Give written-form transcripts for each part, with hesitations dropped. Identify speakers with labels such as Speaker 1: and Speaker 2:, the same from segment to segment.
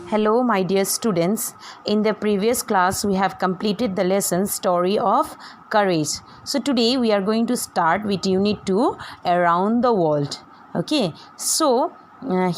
Speaker 1: Hello my dear students, in the previous class we have completed the lesson Story of Courage. So today we are going to start with Unit 2, Around the World. Okay, so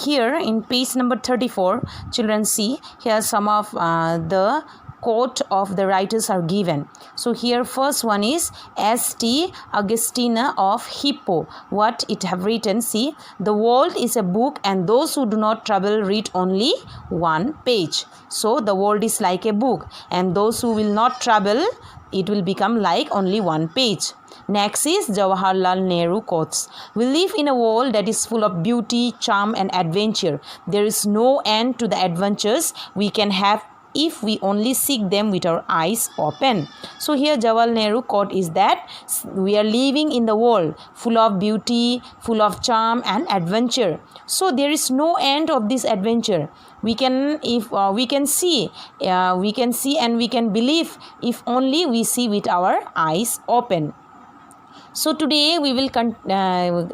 Speaker 1: here in page number 34, children see here some of the quote of the writers are given. So here first one is St. Augustine of Hippo. What it have written, see, the world is a book and those who do not travel read only one page. So the world is like a book and those who will not travel, it will become like only one page. Next is Jawaharlal Nehru quotes. We live in a world that is full of beauty, charm and adventure. There is no end to the adventures we can have if we only seek them with our eyes open. So here Jawaharlal Nehru quote is that we are living in the world full of beauty, full of charm and adventure. So there is no end of this adventure. We can see and we can believe if only we see with our eyes open. So today we will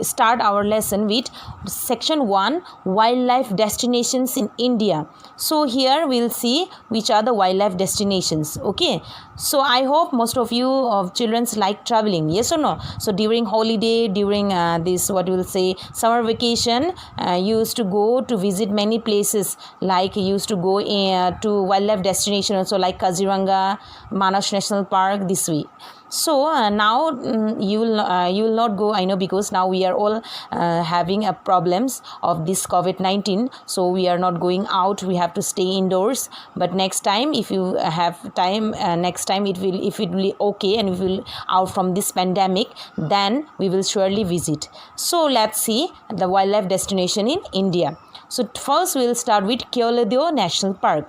Speaker 1: start our lesson with section 1, wildlife destinations in India. So here we will see which are the wildlife destinations. Okay, so I hope most of you children like traveling, yes or no? So during holiday, during this what we will say summer vacation, you used to go to visit many places, like you used to go to wildlife destination also, like Kaziranga, Manas National Park, this way. So now you will not go, I know, because now we are all having problems of this COVID-19. So we are not going out, we have to stay indoors. But next time, if you have time, next time if it will be okay and we will out from this pandemic, then we will surely visit. So let's see the wildlife destination in India. So first we will start with Keoladeo National Park.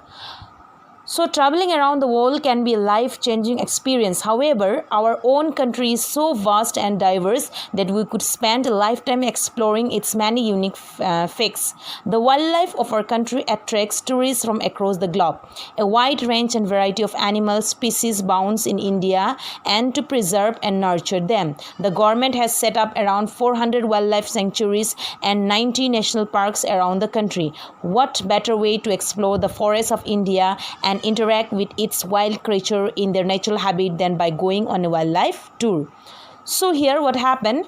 Speaker 1: So traveling around the world can be a life-changing experience. However, our own country is so vast and diverse that we could spend a lifetime exploring its many unique facts. The wildlife of our country attracts tourists from across the globe. A wide range and variety of animal species abounds in India, and to preserve and nurture them, the government has set up around 400 wildlife sanctuaries and 90 national parks around the country. What better way to explore the forests of India and interact with its wild creature in their natural habitat than by going on a wildlife tour? So here what happened,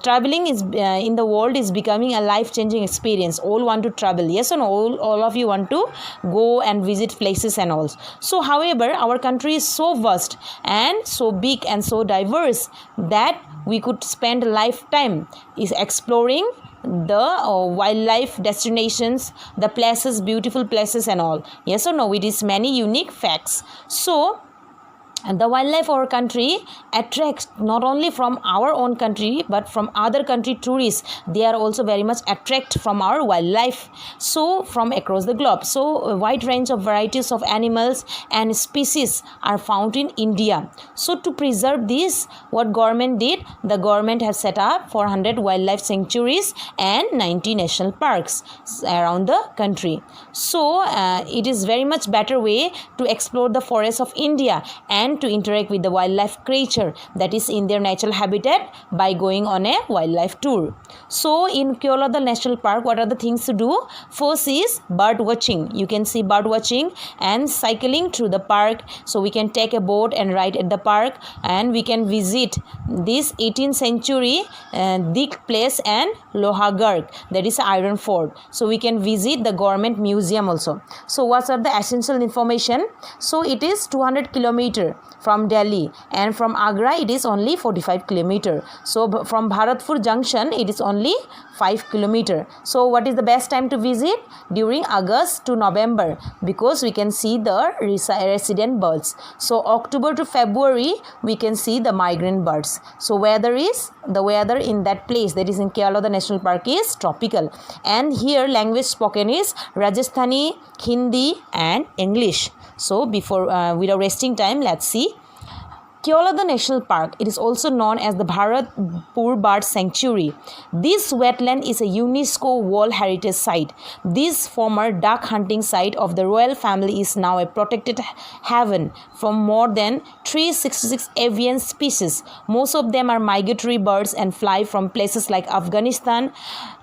Speaker 1: traveling is in the world is becoming a life-changing experience. All want to travel, yes or no? All of you want to go and visit places and all. So however, our country is so vast and so big and so diverse that we could spend a lifetime is exploring the wildlife destinations, the places, beautiful places and all, yes or no, with its many unique facts. So the wildlife of our country attracts not only from our own country but from other country tourists. They are also very much attracted from our wildlife, so from across the globe. So a wide range of varieties of animals and species are found in India. So to preserve this, what government did, the government has set up 400 wildlife sanctuaries and 90 national parks around the country. So it is very much better way to explore the forests of India and to interact with the wildlife creature that is in their natural habitat by going on a wildlife tour. So in Keoladeo National Park, what are the things to do? First is bird watching. You can see bird watching and cycling through the park. So we can take a boat and ride at the park, and we can visit this 18th century Dik Place and Lohagarh, that is Iron Fort. So we can visit the government museum also. So what are the essential information? So it is 200 kilometer from Delhi, and from Agra it is only 45 kilometer. So from Bharatpur Junction it is only 5 kilometer. So what is the best time to visit? During August to November, because we can see the resident birds. So October to February we can see the migrant birds. So the weather in that place, that is in Keoladeo National Park, is tropical, and here language spoken is Rajasthani, Hindi and English. So before without wasting time, let's see Keolada National Park, it is also known as the Bharatpur Bird Sanctuary. This wetland is a UNESCO World Heritage Site. This former duck hunting site of the royal family is now a protected haven from more than 366 avian species. Most of them are migratory birds and fly from places like Afghanistan,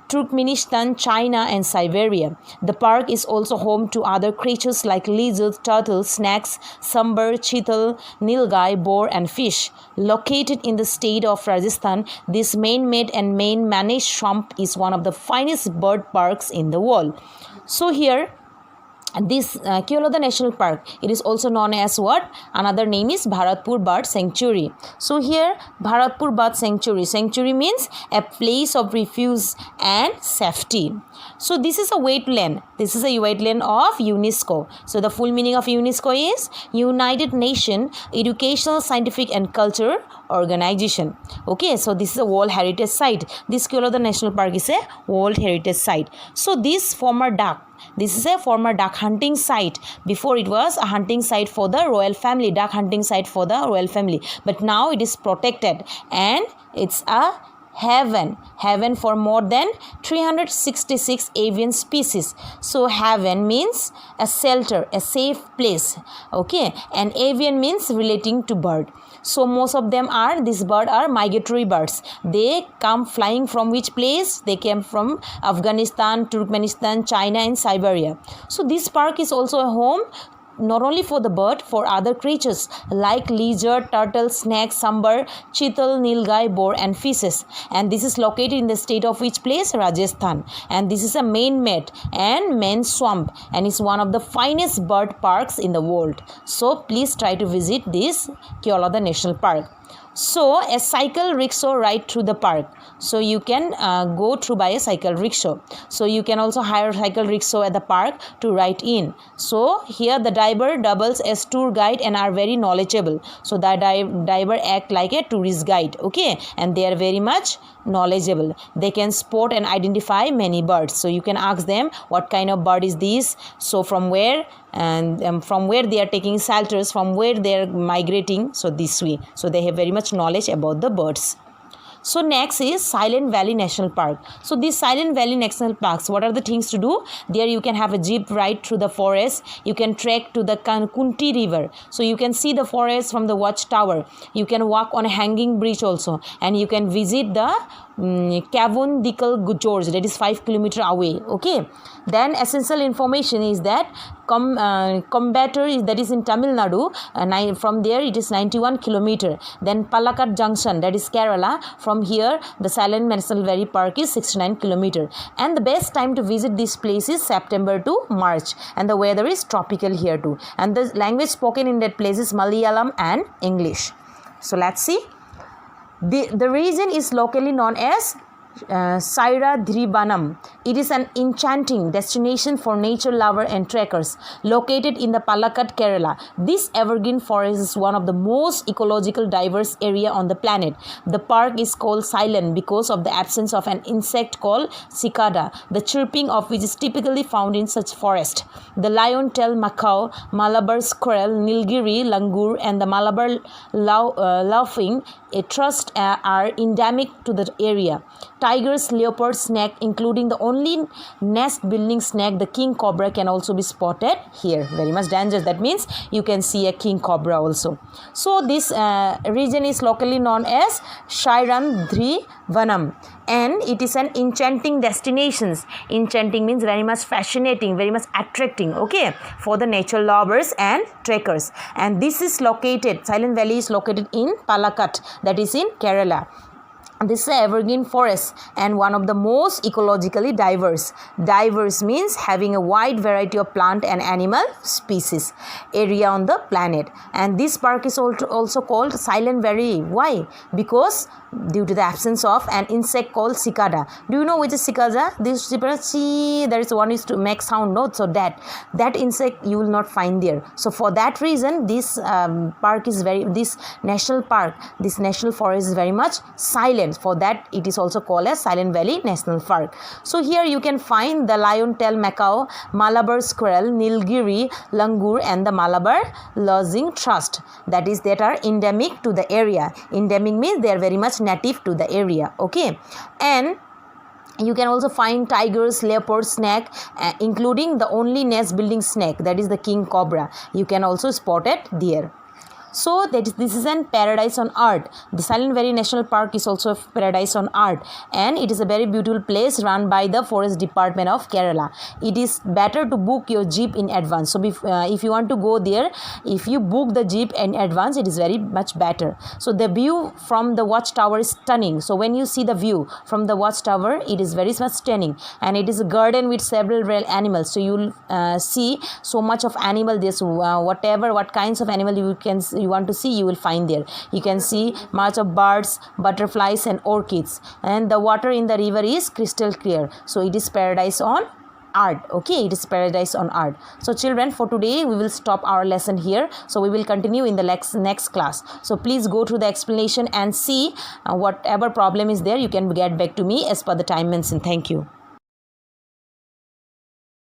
Speaker 1: Turkmenistan, China, and Siberia. The park is also home to other creatures like lizards, turtles, snakes, sambar, chital, nilgai, boar, and fish. Located in the state of Rajasthan, this man-made and man-managed swamp is one of the finest bird parks in the world. So here, this Keolada National Park, it is also known as what? Another name is Bharatpur Bird Sanctuary. So here, Bharatpur Bird Sanctuary. Sanctuary means a place of refuge and safety. So this is a wetland. This is a wetland of UNESCO. So the full meaning of UNESCO is United Nations Educational, Scientific and Culture Organization. Okay, so this is a World Heritage Site. This Keolada National Park is a World Heritage Site. So this is a former duck hunting site. Before it was a hunting site for the royal family, duck hunting site for the royal family. But now it is protected and it's a haven for more than 366 avian species. So haven means a shelter, a safe place. Okay, and avian means relating to bird. So most of them are, these birds are migratory birds. They come flying from which place? They came from Afghanistan, Turkmenistan, China and Siberia. So this park is also a home not only for the bird, for other creatures like lizard, turtle, snake, sambar, chital, nilgai, boar and fishes. And this is located in the state of which place? Rajasthan. And this is a man-made and man swamp and is one of the finest bird parks in the world. So please try to visit this Keolada National Park. So a cycle rickshaw ride through the park. So you can go through by a cycle rickshaw. So you can also hire a cycle rickshaw at the park to ride in. So here the driver doubles as tour guide and are very knowledgeable. So the driver act like a tourist guide. Okay, and they are very much knowledgeable. They can spot and identify many birds. So you can ask them what kind of bird is this, so from where, and from where they are taking shelters, from where they are migrating. So this way, so they have very much knowledge about the birds. So next is Silent Valley National Park. So these Silent Valley National Parks, what are the things to do? There you can have a jeep ride through the forest. You can trek to the Kunti River. So you can see the forest from the watchtower. You can walk on a hanging bridge also. And you can visit the Cavondikal Gorge, that is 5 kilometers away. Okay. Then essential information is that Coimbatore, that is in Tamil Nadu, from there it is 91 kilometers. Then Palakkad Junction, that is Kerala, from here the Silent National Valley Park is 69 kilometers. And the best time to visit this place is September to March, and the weather is tropical here too. And the language spoken in that place is Malayalam and English. So let's see. The region is locally known as Sairadhrivanam. It is an enchanting destination for nature lovers and trekkers located in the Palakkad, Kerala. This evergreen forest is one of the most ecological diverse area on the planet. The park is called silent because of the absence of an insect called cicada, the chirping of which is typically found in such forest. The lion-tailed macaw, Malabar squirrel, Nilgiri langur and the Malabar laughing thrush are endemic to the area. Tigers, leopards, snake, including the only nest-building snake, the king cobra, can also be spotted here. Very much dangerous. That means you can see a king cobra also. So this region is locally known as Sairadhrivanam, and it is an enchanting destination. Enchanting means very much fascinating, very much attracting, okay, for the nature lovers and trekkers. And this is located, Silent Valley is located in Palakkad, that is in Kerala. This is an evergreen forest and one of the most ecologically diverse. Diverse means having a wide variety of plant and animal species area on the planet. And this park is also called Silent Valley. Why? Because due to the absence of an insect called cicada. Do you know which is cicada? This there is one is to make sound, no? So that insect you will not find there. So for that reason, this park is this national park, this national forest is very much silent. lifestyle. For that, it is also called as Silent Valley National Park. So here you can find the lion-tailed macaw, Malabar squirrel, Nilgiri langur, and the Malabar lozenge thrush, that are endemic to the area. Endemic means they are very much native to the area. Okay, and you can also find tigers, leopard, snake, including the only nest building snake, that is the king cobra. You can also spot it there. So this is an paradise on earth. The Silent Valley National Park is also a paradise on earth, and it is a very beautiful place run by the Forest Department of Kerala. It is better to book your jeep in advance. So if you want to go there, if you book the jeep in advance, it is very much better. So the view from the watchtower is stunning. So when you see the view from the watchtower, it is very much stunning, and it is a garden with several rare animals. So you will see so much of animal there. So what kinds of animal you want to see, you will find there. You can see much of birds, butterflies, and orchids, and the water in the river is crystal clear. So it is paradise on earth. Okay, it is paradise on earth. So children, for today we will stop our lesson here. So we will continue in the next class. So please go through the explanation and see whatever problem is there, you can get back to me as per the time mentioned. Thank you.